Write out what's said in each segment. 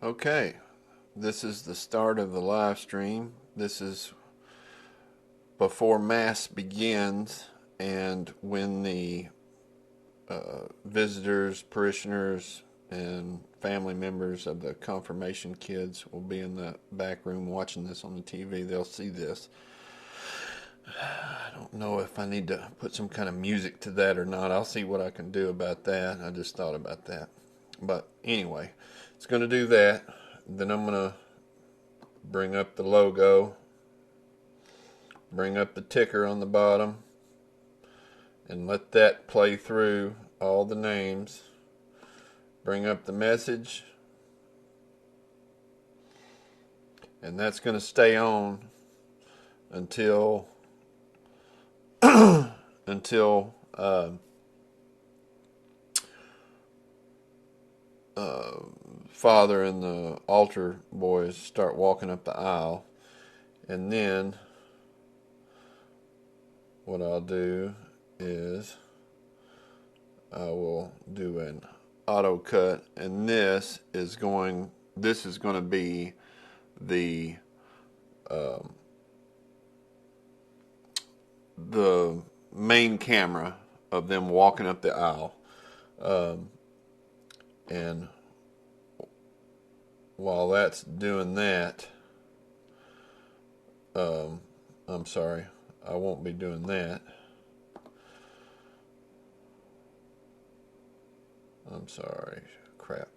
Okay, this is the start of the live stream. This is before Mass begins, and when the visitors, parishioners, and family members of the Conformation kids will be in the back room watching this on the TV. They'll see this. I don't know if I need to put some kind of music to that or not. I'll see what I can do about that. I just thought about that. But anyway, it's going to do that. Then I'm going to bring up the logo, bring up the ticker on the bottom, and let that play through all the names. Bring up the message, and that's going to stay on until until Father and the altar boys start walking up the aisle. And then what I'll do is I will do an auto cut, and this is going to be the main camera of them walking up the aisle. And while that's doing that, I'm sorry, I won't be doing that. I'm sorry, crap.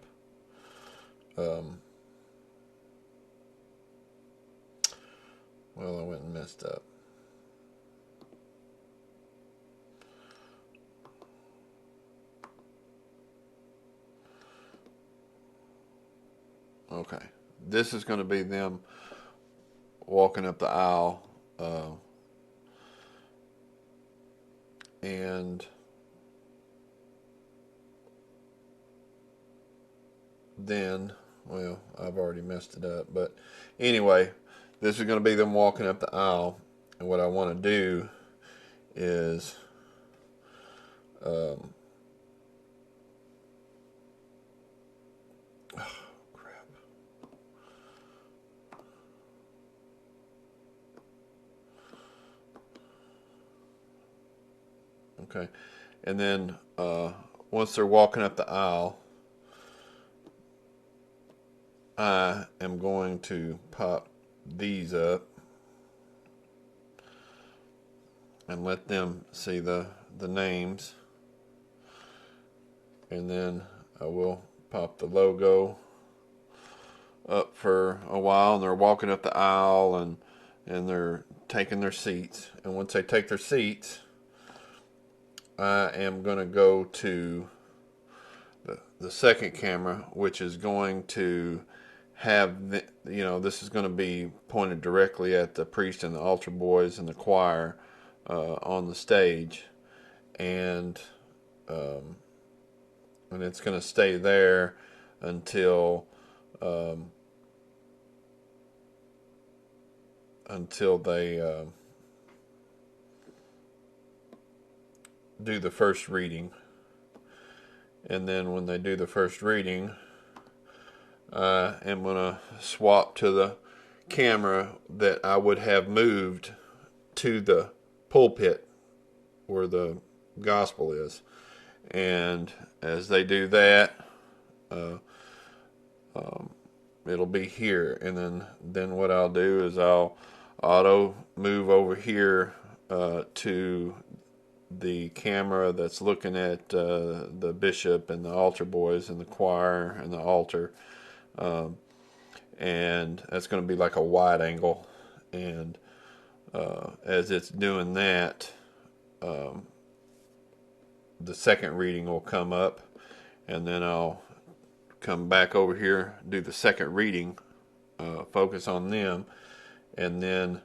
Well, I went and messed up. Okay, this is going to be them walking up the aisle, and then, well, I've already messed it up, but anyway, this is going to be them walking up the aisle, and what I want to do is okay, and then once they're walking up the aisle, I am going to pop these up and let them see the names, and then I will pop the logo up for a while, and they're walking up the aisle, and they're taking their seats, and once they take their seats, I am going to go to the second camera, which is going to have this is going to be pointed directly at the priest and the altar boys and the choir on the stage, and it's going to stay there until they do the first reading. And then when they do the first reading, I am going to swap to the camera that I would have moved to the pulpit where the gospel is. And as they do that, it'll be here. And then what I'll do is I'll auto move over here to the camera that's looking at the bishop and the altar boys and the choir and the altar, and that's going to be like a wide angle, and as it's doing that, the second reading will come up, and then I'll come back over here, do the second reading, focus on them, and then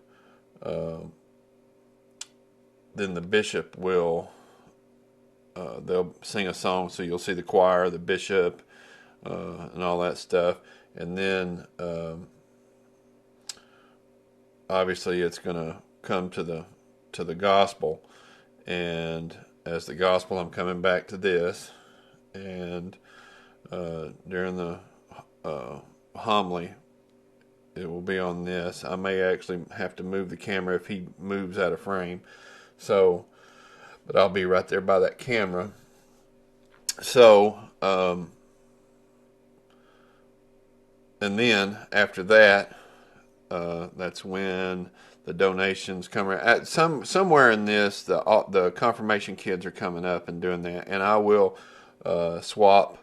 the bishop will they'll sing a song, so you'll see the choir, the bishop, and all that stuff, and then obviously it's going to come to the gospel, and as the gospel I'm coming back to this, and during the homily, it will be on this. I may actually have to move the camera if he moves out of frame. So, but I'll be right there by that camera. So, and then after that, that's when the donations come around. At somewhere in this, the confirmation kids are coming up and doing that, and I will swap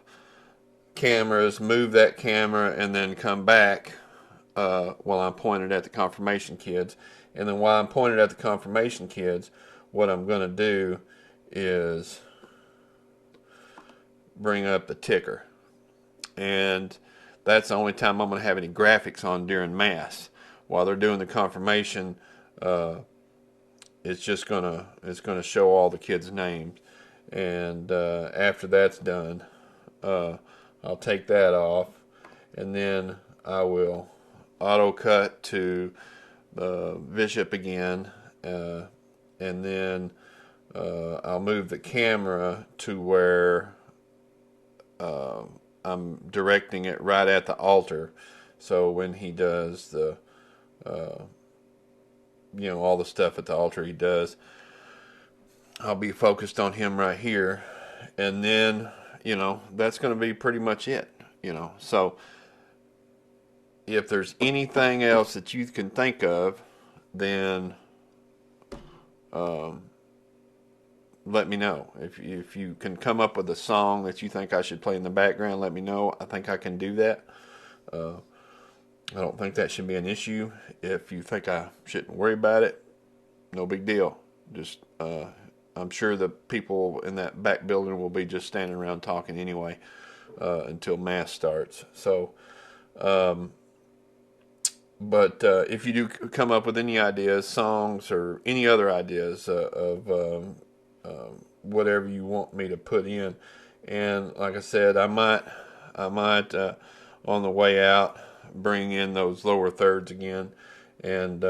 cameras, move that camera, and then come back while I'm pointed at the confirmation kids. And then while I'm pointed at the confirmation kids, what I'm going to do is bring up the ticker. And that's the only time I'm going to have any graphics on during Mass. While they're doing the confirmation, it's going to show all the kids' names. And after that's done, I'll take that off, and then I will auto cut to Bishop again, and then I'll move the camera to where I'm directing it right at the altar. So when he does the all the stuff at the altar he does, I'll be focused on him right here, and then that's going to be pretty much it. So if there's anything else that you can think of, then let me know. If you can come up with a song that you think I should play in the background, let me know. I think I can do that. I don't think that should be an issue. If you think I shouldn't worry about it, no big deal. Just I'm sure the people in that back building will be just standing around talking anyway until Mass starts. So, but if you do come up with any ideas, songs, or any other ideas of whatever you want me to put in, and like I said, I might on the way out bring in those lower thirds again, and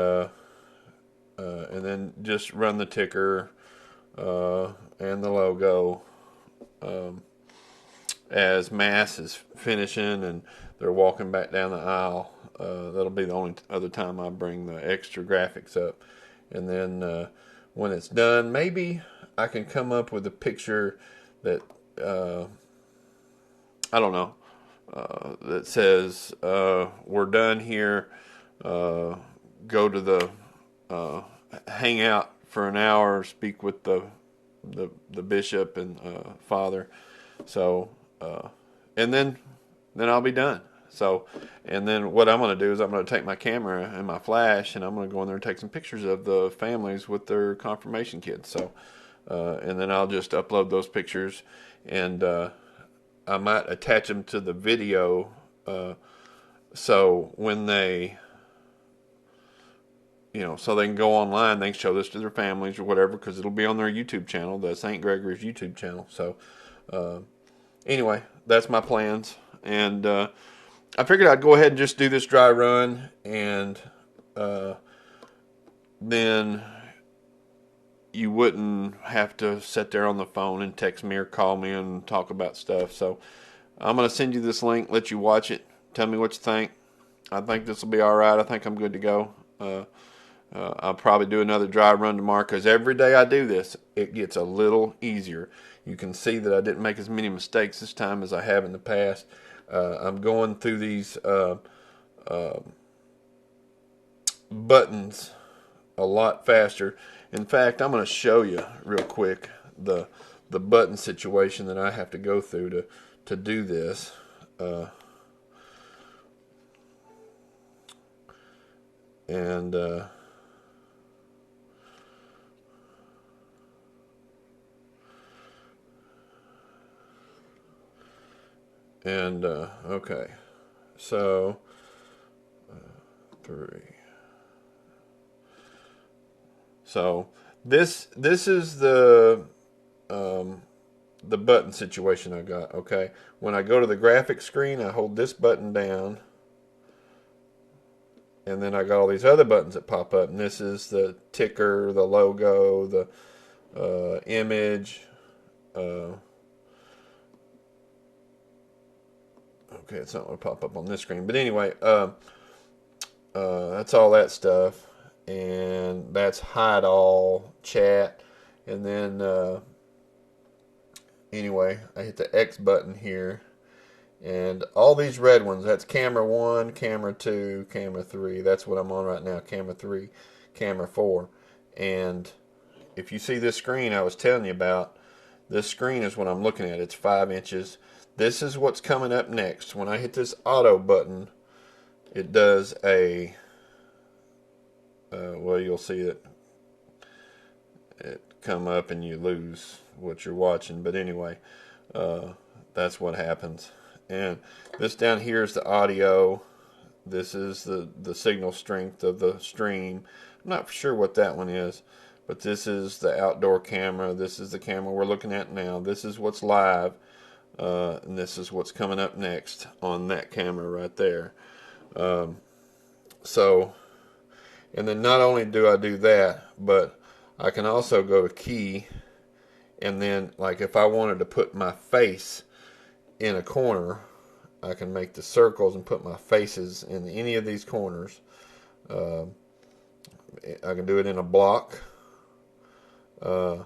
then just run the ticker and the logo as Mass is finishing and they're walking back down the aisle. That'll be the only other time I bring the extra graphics up. And then when it's done, maybe I can come up with a picture that I don't know, that says we're done here. Go to the hang out for an hour, speak with the bishop and father. So and then I'll be done. So, and then what I'm going to do is I'm going to take my camera and my flash, and I'm going to go in there and take some pictures of the families with their confirmation kids. So, and then I'll just upload those pictures, and I might attach them to the video, so when they, so they can go online, they can show this to their families or whatever, because it'll be on their YouTube channel, the St. Gregory's YouTube channel. So, anyway, that's my plans, and I figured I'd go ahead and just do this dry run, and then you wouldn't have to sit there on the phone and text me or call me and talk about stuff. So I'm going to send you this link, let you watch it, tell me what you think. I think this will be all right. I think I'm good to go. I'll probably do another dry run tomorrow, because every day I do this, it gets a little easier. You can see that I didn't make as many mistakes this time as I have in the past. I'm going through these buttons a lot faster. In fact, I'm going to show you real quick the button situation that I have to go through to do this. Okay, so 3. So this is the button situation I got. Okay, when I go to the graphics screen, I hold this button down, and then I got all these other buttons that pop up. And this is the ticker, the logo, the image. Okay, it's not going to pop up on this screen. But anyway, that's all that stuff. And that's hide all chat. And then, anyway, I hit the X button here. And all these red ones, that's camera 1, camera 2, camera 3. That's what I'm on right now, camera 3, camera 4. And if you see this screen I was telling you about, this screen is what I'm looking at. It's 5 inches. This is what's coming up next. When I hit this auto button, it does a, well, you'll see it come up and you lose what you're watching. But anyway, that's what happens. And this down here is the audio. This is the signal strength of the stream. I'm not sure what that one is, but this is the outdoor camera. This is the camera we're looking at now. This is what's live, and this is what's coming up next on that camera right there. So, and then not only do I do that, but I can also go to key, and then like if I wanted to put my face in a corner, I can make the circles and put my faces in any of these corners. I can do it in a block. I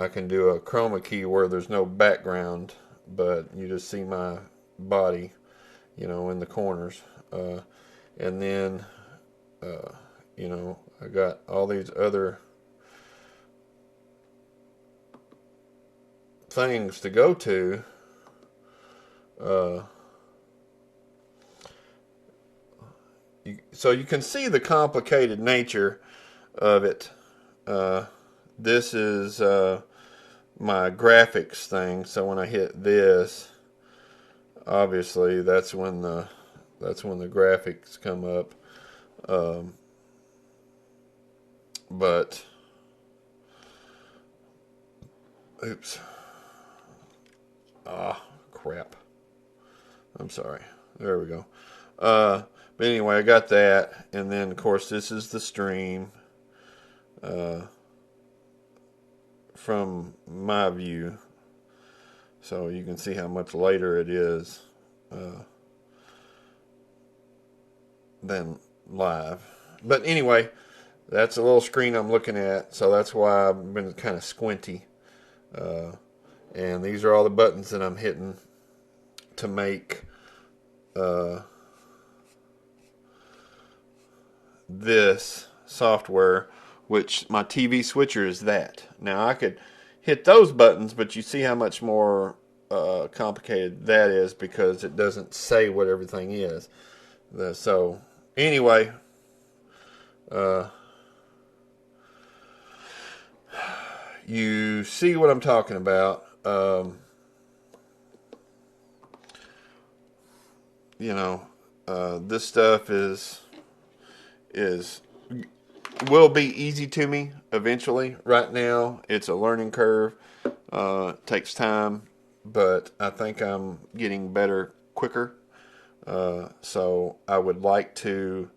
can do a chroma key where there's no background, but you just see my body, you know, in the corners. And then, you know, I got all these other things to go to. So you can see the complicated nature of it. This is my graphics thing. So when I hit this, obviously that's when the graphics come up. But oops. Crap. I'm sorry. There we go. But anyway, I got that. And then, of course, this is the stream from my view. So you can see how much later it is than live. But anyway, that's a little screen I'm looking at. So that's why I've been kind of squinty. And these are all the buttons that I'm hitting to make this software, which my TV switcher is that. Now I could hit those buttons, but you see how much more complicated that is because it doesn't say what everything is. So anyway, you see what I'm talking about. You know, this stuff will be easy to me eventually. Right now, it's a learning curve. It takes time, but I think I'm getting better quicker. So I would like to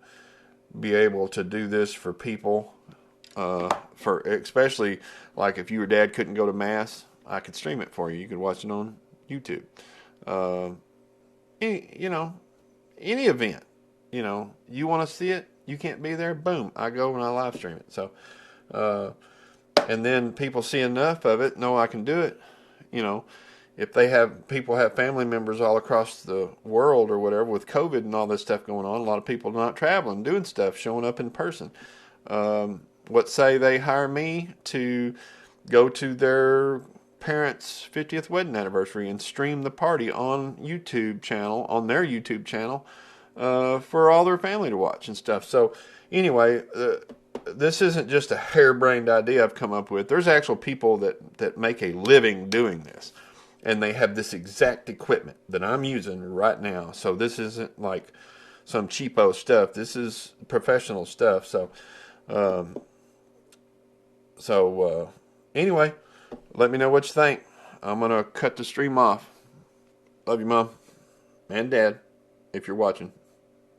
be able to do this for people, for especially like if your dad couldn't go to mass, I could stream it for you. You could watch it on YouTube. You know, any event, you know, you want to see it, you can't be there, boom, I go and I live stream it. So, and then people see enough of it, know I can do it. You know, if people have family members all across the world or whatever with COVID and all this stuff going on, a lot of people are not traveling, doing stuff, showing up in person. What say they hire me to go to their parents' 50th wedding anniversary and stream the party on their YouTube channel, for all their family to watch and stuff. So anyway, this isn't just a harebrained idea I've come up with. There's actual people that make a living doing this, and they have this exact equipment that I'm using right now. So this isn't like some cheapo stuff. This is professional stuff. So anyway, let me know what you think. I'm going to cut the stream off. Love you, Mom and Dad, if you're watching.